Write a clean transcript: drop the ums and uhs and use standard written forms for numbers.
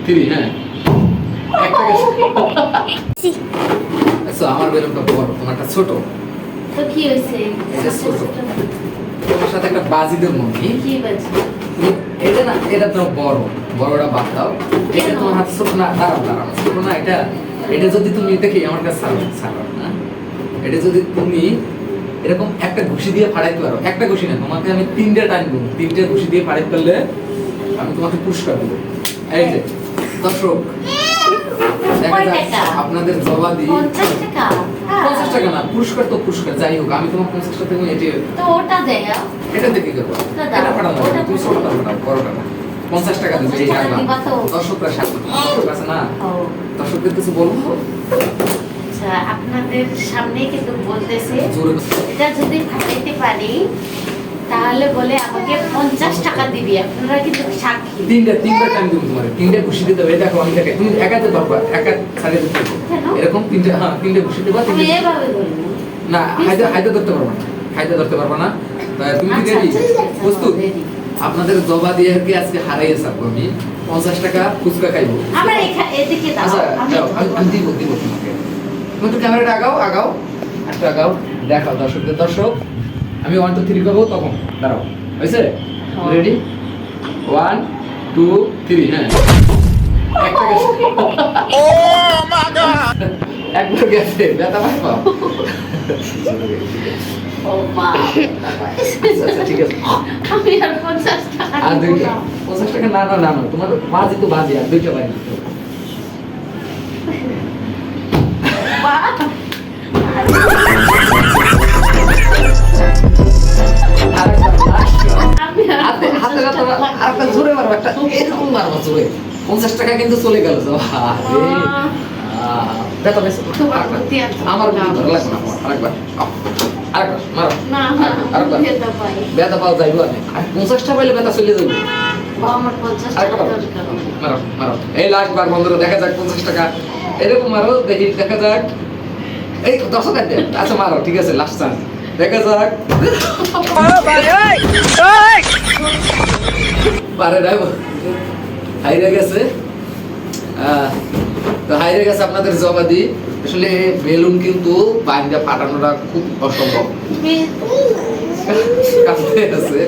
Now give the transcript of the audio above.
3 হ্যাঁ একটা আচ্ছা আমার বেলুনটা বড় তোমারটা ছোট তো কি হইছে এটা ছোট তোমার সাথে একটা বাজি দেব মনি কি বাজি এটা না এটা তো বড় বড়টা বাদ দাও এটা তোমার হাতে ছোট না দাঁড়াও ছোট না এটা যদি তুমি দেখি আমার কাছে ছাড়ো না এটা যদি তুমি এরকম একটা ঘুষি দিয়ে ফাড়াইতে পারো একটা ঘুষি না তোমাকে আমি 3টা টানবো 3টা ঘুষি দিয়ে ফাড়াইতে পারলে আমি তোমাকে পুরস্কার দেব এই যে দর্শক দেখা যাচ্ছে আপনাদের জবাদি 50 টাকা 50 টাকা না পুরস্কার যাই হোক আমি তোমার 50 টাকা তুমি তো ওটা দেয়া এটা দেখে করবো এটা ফাড়ানো তুমি ছোটটা ফাড়াও বড়টা না 50 টাকা দিবে এই টাকা দর্শকরা সাথে দর্শক আছে না দর্শকদের কিছু বলবো আচ্ছা আপনাদের সামনে কিন্তু বলতেছে জোরে এটা যদি ফাটাইতে পারি তাহলে বলে আমাকে 50 টাকা দিবি আপনারা কিন্তু সাক্ষী 3টা টাইম দিব তোমারে 3টা ঘুষি দিতে হবে দেখো আমি দেখে তুমি একাতে পারবা একা ছাড়িয়ে দিতে পারবো এরকম 3টা ঘুষি দেবা আমি এভাবে বলবো না হাইতে ধরতে পারবা না তাই তুমি কি রেডি প্রস্তুত আপনাদের জবা দিয়ে কি আজকে হারাইয়ে ছাড়বো আমি 50 টাকা ফুচকা খাইবো আমার এদিকে দাও আচ্ছা আমি দিব তোমাকে তুমি তো ক্যামেরাটা আগাও দেখাও দর্শক আমি 1 2 3 করবো তখন দাঁড়াও হয়েছে রেডি 1 2 3 হ্যাঁ একটা গেছে ও মা গড একটা গেছে ব্যথা পাও ও মা আচ্ছা ঠিক আছে আমি আর 50 টাকা আর 50 টাকা না তোমার বাজি তো বাজি আর 2টা বাজি জোরে মারবো একটা এরকম মারবো জোরে 50 টাকা কিন্তু চলে গেল আমার আরেকবার মারো ব্যথা পাও যাইবো আর 50 টাকা পাইলে ব্যথা চলে যাইবো মারো এই লাস্ট বার বন্ধুরা দেখা যাক 50 টাকা এরকম মারো দেখি দেখা যাক এই 10 টাকা দে আচ্ছা মারো ঠিক আছে লাস্ট চান্স দেখা যাক পারে না হাইরে গেছে তো হাইরে গেছে আপনাদের জবাদি আসলে বেলুন কিন্তু বাইন্দা ফাটানোটা খুব অসম্ভব কাছে আছে